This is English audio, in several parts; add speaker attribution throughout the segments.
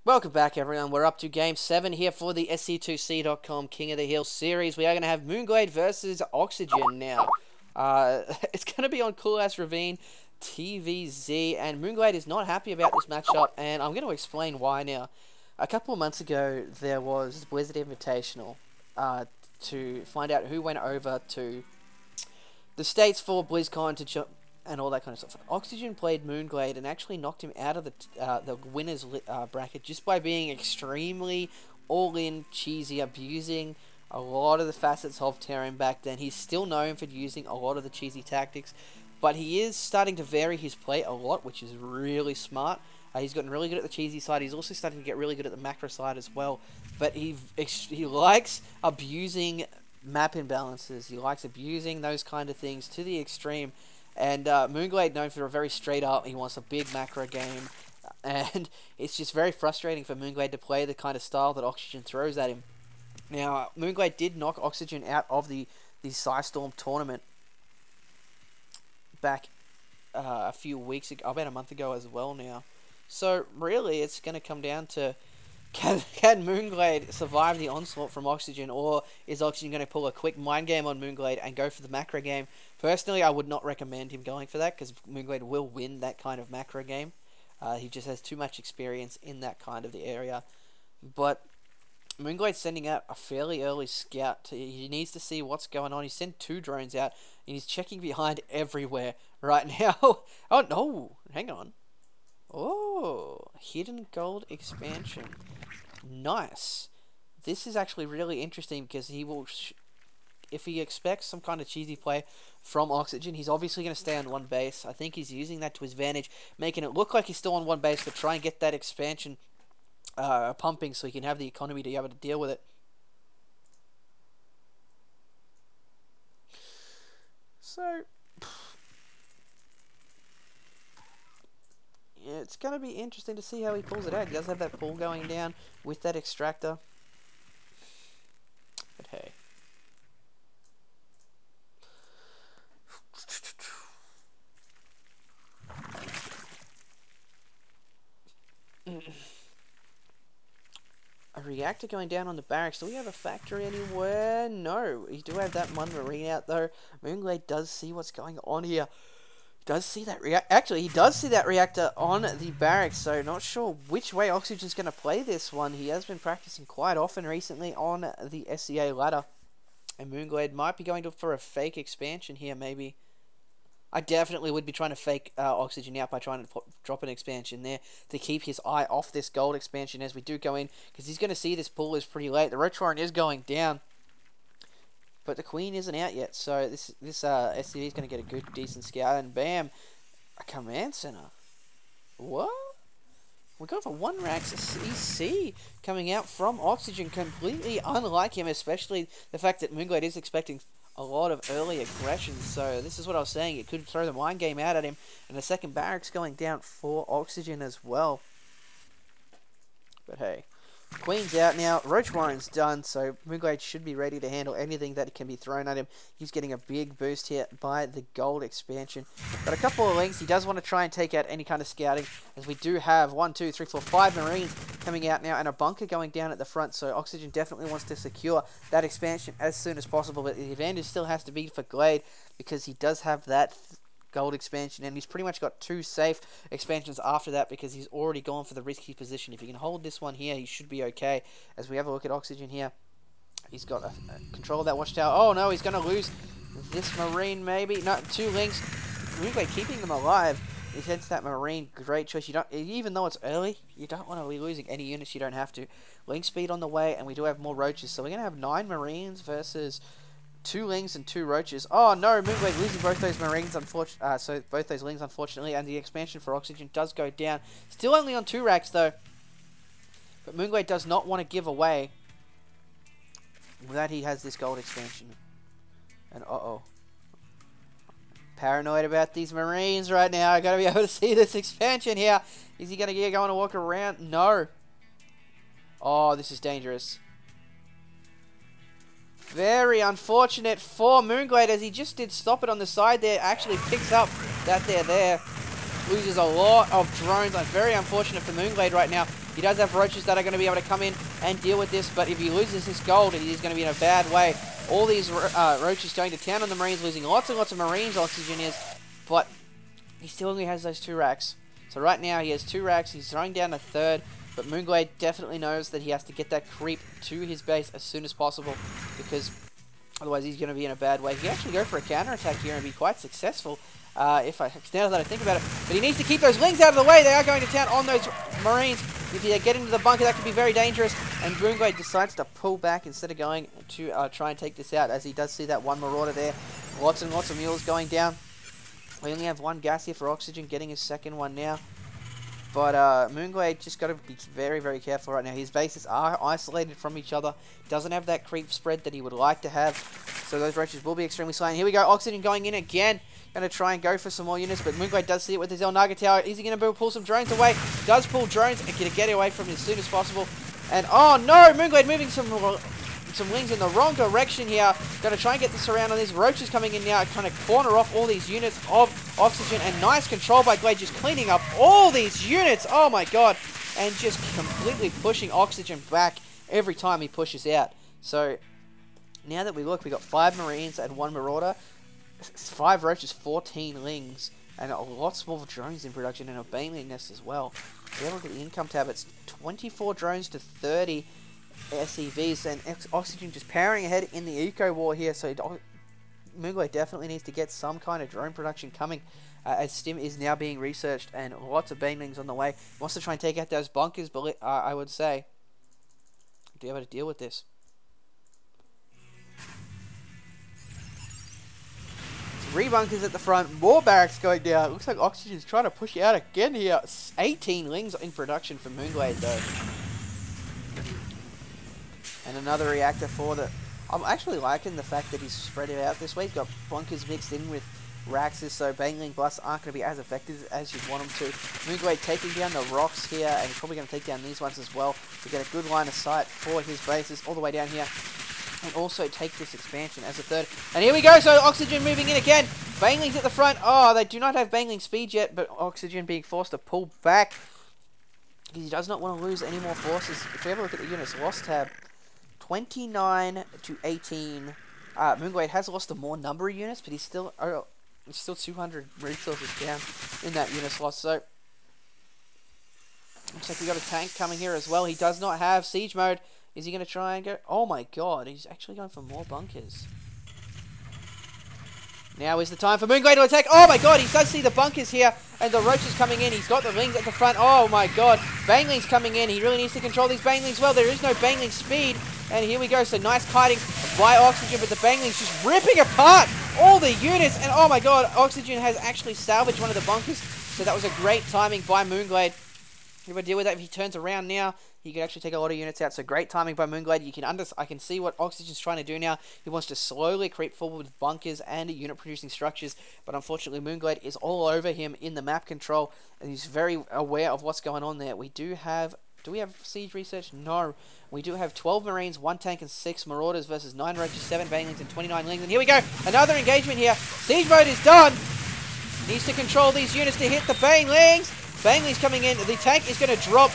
Speaker 1: Welcome back, everyone. We're up to Game 7 here for the SC2C.com King of the Hill series. We are going to have Moonglade versus Oxygen now. It's going to be on Cool Ass Ravine TVZ, and Moonglade is not happy about this matchup, and I'm going to explain why now. A couple of months ago, there was Blizzard Invitational to find out who went over to the States for BlizzCon to and all that kind of stuff. Oxygen played Moonglade and actually knocked him out of the winners bracket just by being extremely all-in, cheesy, abusing a lot of the facets of Terran back then. He's still known for using a lot of the cheesy tactics, but he is starting to vary his play a lot, which is really smart. He's gotten really good at the cheesy side. He's also starting to get really good at the macro side as well. But he likes abusing map imbalances. He likes abusing those kind of things to the extreme. And Moonglade, known for a very straight up, he wants a big macro game. And it's just very frustrating for Moonglade to play the kind of style that Oxygen throws at him. Now, Moonglade did knock Oxygen out of the Psystorm tournament back a few weeks ago, about a month ago as well now. So, really, it's going to come down to can Moonglade survive the onslaught from Oxygen, or is Oxygen going to pull a quick mind game on Moonglade and go for the macro game? Personally, I would not recommend him going for that, because Moonglade will win that kind of macro game. He just has too much experience in that kind of the area. But Moonglade's sending out a fairly early scout. He needs to see what's going on. He sent 2 drones out, and he's checking behind everywhere right now. Oh, no. Hang on. Oh, hidden gold expansion. Nice. This is actually really interesting because he will, if he expects some kind of cheesy play from Oxygen, he's obviously going to stay on one base. I think he's using that to his advantage, making it look like he's still on one base, but try and get that expansion pumping so he can have the economy to be able to deal with it. So, yeah, it's going to be interesting to see how he pulls it out. He does have that pull going down with that extractor. But hey. A reactor going down on the barracks. Do we have a factory anywhere? No. We do have that one marine out though. Moonglade does see what's going on here. Does see that actually, he does see that reactor on the barracks, so not sure which way Oxygen's going to play this one. He has been practicing quite often recently on the SCA ladder, and Moonglade might be going for a fake expansion here, maybe. I definitely would be trying to fake Oxygen out by trying to drop an expansion there to keep his eye off this gold expansion as we do go in, because he's going to see this pull is pretty late. The Roach Warren is going down, but the Queen isn't out yet, so this SCV is going to get a good, decent scout, and bam, a command center. What? We're going for 1 Rax EC coming out from Oxygen, completely unlike him, especially the fact that Moonglade is expecting a lot of early aggression, so this is what I was saying, it could throw the mind game out at him, and the second barracks going down for Oxygen as well. But hey. Queen's out now. Roach Warren's done, so Moonglade should be ready to handle anything that can be thrown at him. He's getting a big boost here by the gold expansion. But a couple of links. He does want to try and take out any kind of scouting, as we do have 1, 2, 3, 4, 5 Marines coming out now, and a bunker going down at the front. So Oxygen definitely wants to secure that expansion as soon as possible. But the advantage still has to be for Glade, because he does have that gold expansion, and he's pretty much got 2 safe expansions after that, because he's already gone for the risky position. If he can hold this one here, he should be okay. As we have a look at Oxygen here, he's got a control of that watchtower. Oh no, he's going to lose this Marine maybe. No, 2 links. Moonglade keeping them alive. He heads that Marine, great choice. You don't, even though it's early, you don't want to be losing any units. You don't have to. Link speed on the way, and we do have more roaches, so we're going to have 9 Marines versus 2 lings and 2 roaches. Oh no, Moonglade losing both those marines, so both those lings, unfortunately, and the expansion for Oxygen does go down. Still only on 2 racks though, but Moonglade does not want to give away that he has this gold expansion. And paranoid about these marines right now. I gotta be able to see this expansion here. Is he gonna get going to walk around? No. Oh, this is dangerous. Very unfortunate for Moonglade, as he just did stop it on the side there. Actually picks up that they're there. Loses a lot of drones. Very unfortunate for Moonglade right now. He does have roaches that are going to be able to come in and deal with this, but if he loses his gold, he's going to be in a bad way. All these roaches going to town on the Marines, losing lots and lots of Marines, Oxygen is, but he still only has those 2 racks. So right now he has 2 racks, he's throwing down a third, but Moonglade definitely knows that he has to get that creep to his base as soon as possible, because otherwise he's going to be in a bad way. He can actually go for a counter-attack here and be quite successful, now that I think about it. But he needs to keep those Lings out of the way. They are going to town on those Marines. If they get into the bunker, that could be very dangerous. And Moonglade decides to pull back instead of going to try and take this out, as he does see that one Marauder there. Lots and lots of mules going down. We only have 1 gas here for Oxygen, getting his second one now. But Moonglade just got to be very, very careful right now. His bases are isolated from each other. Doesn't have that creep spread that he would like to have. So those roaches will be extremely slow. And here we go. Oxygen going in again. Going to try and go for some more units. But Moonglade does see it with his Naga Tower. Is he going to pull some drones away? Does pull drones and get away from it as soon as possible. And oh no! Moonglade moving some Lings in the wrong direction here. Going to try and get the surround on these roaches coming in now. Kind of corner off all these units of Oxygen. And nice control by Glade, just cleaning up all these units. Oh my god. And just completely pushing Oxygen back every time he pushes out. So now that we look, we got 5 Marines and 1 Marauder. 5 roaches, 14 Lings. And lots more drones in production and a Baneling nest as well. If you have a look at the income tab, it's 24 drones to 30 SCVs, and Oxygen just powering ahead in the eco war here. So Moonglade definitely needs to get some kind of drone production coming, as Stim is now being researched and lots of Banelings on the way. He wants to try and take out those bunkers, but I would say to be able to deal with this. 3 bunkers at the front, more barracks going down. Looks like Oxygen's trying to push out again here. 18 Lings in production for Moonglade though. And another reactor for the... I'm actually liking the fact that he's spread it out this way. He's got bunkers mixed in with Raxes, so Baneling Blasts aren't going to be as effective as you'd want them to. Moonglade taking down the rocks here, and he's probably going to take down these ones as well to get a good line of sight for his bases all the way down here. And also take this expansion as a third. And here we go, so Oxygen moving in again. Banelings at the front. Oh, they do not have Baneling speed yet, but Oxygen being forced to pull back. He does not want to lose any more forces. If we have a look at the units lost tab, 29 to 18. Moonglade has lost a more number of units, but he's still 200 resources down in that unit loss. So looks like we got a tank coming here as well. He does not have siege mode. Is he going to try and go? Oh my god, he's actually going for more bunkers. Now is the time for Moonglade to attack. Oh my god, he does see the bunkers here. And the roaches coming in. He's got the Lings at the front. Oh my god. Banelings coming in. He really needs to control these Banelings well. There is no Baneling speed. And here we go. So nice kiting by Oxygen. But the Banelings just ripping apart all the units. And oh my god, Oxygen has actually salvaged one of the bunkers. So that was a great timing by Moonglade. If I deal with that, if he turns around now, he can actually take a lot of units out. So great timing by Moonglade. I can see what Oxygen's trying to do now. He wants to slowly creep forward with bunkers and unit producing structures. But unfortunately, Moonglade is all over him in the map control. And he's very aware of what's going on there. Do we have siege research? No. We do have 12 Marines, 1 tank, and 6 Marauders versus 9 Roaches, 7 Banelings, and 29 Lings. And here we go. Another engagement here. Siege mode is done. Needs to control these units to hit the Banelings. Baneling's coming in. The tank is going to drop.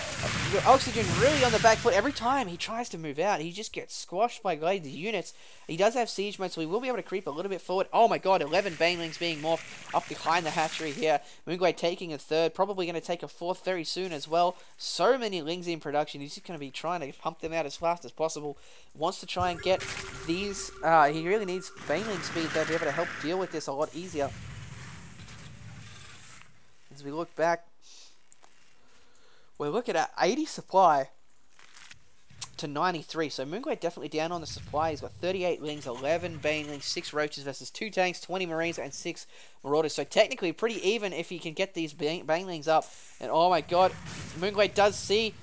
Speaker 1: Oxygen really on the back foot. Every time he tries to move out, he just gets squashed by Glade's units. He does have siege mode, so he will be able to creep a little bit forward. Oh my god, 11 Banelings being morphed up behind the hatchery here. Moonglade taking a third. Probably going to take a fourth very soon as well. So many Lings in production. He's just going to be trying to pump them out as fast as possible. Wants to try and get these. He really needs Baneling speed to be able to help deal with this a lot easier. As we look back, we're looking at 80 supply to 93. So Moonglade definitely down on the supply. He's got 38 Lings, 11 Banelings, 6 Roaches versus 2 tanks, 20 Marines, and 6 Marauders. So technically pretty even if he can get these Banelings up. And oh my god, Moonglade does see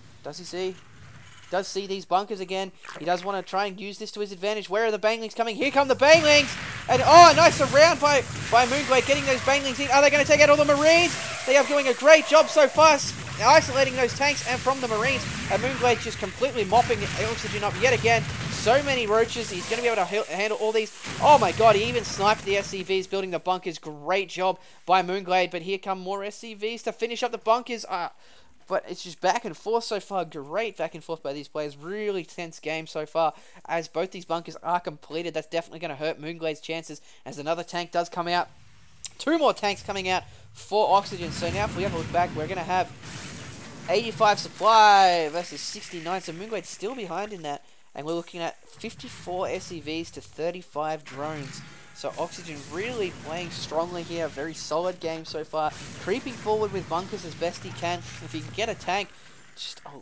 Speaker 1: these bunkers again. He does want to try and use this to his advantage. Where are the Banelings coming? Here come the Banelings! And oh, nice surround by Moonglade getting those Banelings in. Are they going to take out all the Marines? They are doing a great job so far, isolating those tanks and from the Marines. And Moonglade just completely mopping Oxygen up yet again. So many roaches. He's going to be able to handle all these. Oh my god, he even sniped the SCVs building the bunkers. Great job by Moonglade. But here come more SCVs to finish up the bunkers. But it's just back and forth so far. Great back and forth by these players. Really tense game so far. As both these bunkers are completed, that's definitely going to hurt Moonglade's chances. As another tank does come out. 2 more tanks coming out for oxygen. So now if we have a look back, we're going to have 85 supply versus 69. So Moonglade's still behind in that. And we're looking at 54 SCVs to 35 drones. So Oxygen really playing strongly here. Very solid game so far. Creeping forward with bunkers as best he can. If he can get a tank,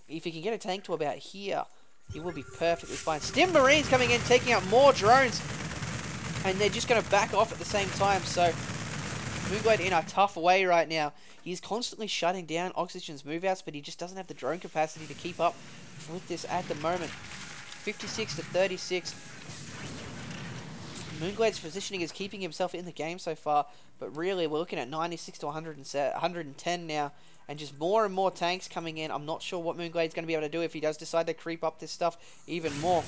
Speaker 1: if he can get a tank to about here, he will be perfectly fine. Stim Marines coming in, taking out more drones. And they're just going to back off at the same time. So Moonglade in a tough way right now. He's constantly shutting down Oxygen's move outs, but he just doesn't have the drone capacity to keep up with this at the moment. 56 to 36. Moonglade's positioning is keeping himself in the game so far, but really we're looking at 96 to 110 now, and just more and more tanks coming in. I'm not sure what Moonglade's going to be able to do if he does decide to creep up this stuff even more.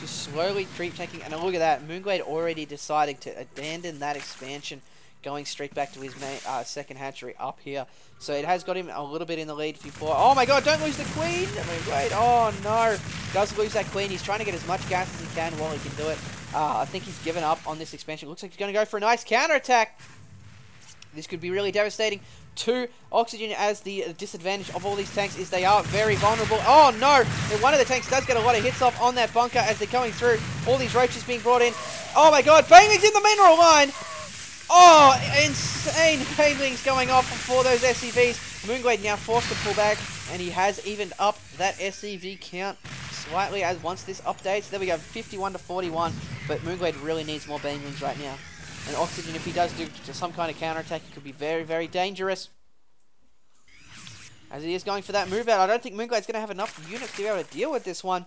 Speaker 1: Just slowly creep taking, and look at that, Moonglade already deciding to abandon that expansion, going straight back to his main, second hatchery up here. So it has got him a little bit in the lead before. Oh my god, don't lose the queen! Moonglade, oh no! Does lose that queen. He's trying to get as much gas as he can while he can do it. I think he's given up on this expansion. Looks like he's going to go for a nice counterattack. This could be really devastating to Oxygen, as the disadvantage of all these tanks is they are very vulnerable. Oh no! And one of the tanks does get a lot of hits off on that bunker as they're going through. All these roaches being brought in. Oh my god, Bangling's in the mineral line! Oh, insane Banglings going off for those SCVs. Moonglade now forced to pull back, and he has evened up that SCV count slightly as once this updates. There we go, 51 to 41, but Moonglade really needs more Banglings right now. And Oxygen, if he does do some kind of counterattack, it could be very, very dangerous. As he is going for that move out, I don't think Moonglade's going to have enough units to be able to deal with this one.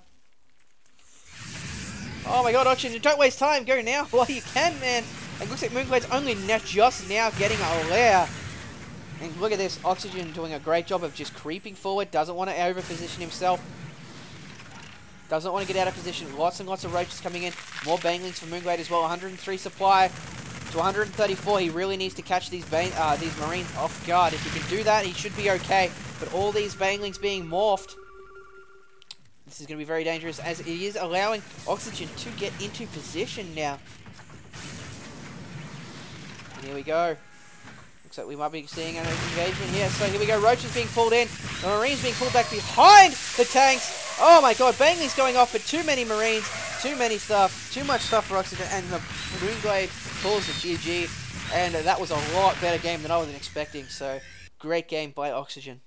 Speaker 1: Oh my god, Oxygen, don't waste time, go now while you can, man. It looks like Moonglade's only just now getting a lair. And look at this, Oxygen doing a great job of just creeping forward. Doesn't want to over-position himself. Doesn't want to get out of position. Lots and lots of roaches coming in. More Banglings for Moonglade as well. 103 supply to 134. He really needs to catch these Marines off guard. If he can do that, he should be okay. But all these Banglings being morphed, this is going to be very dangerous, as it is allowing Oxygen to get into position now. Here we go. Looks like we might be seeing an engagement here. So here we go. Roaches being pulled in. The Marines being pulled back behind the tanks. Oh my god. Bangling's going off, but too many Marines. Too many stuff. Too much stuff for Oxygen. And the Moonglade pulls the GG. And that was a lot better game than I was expecting. So great game by Oxygen.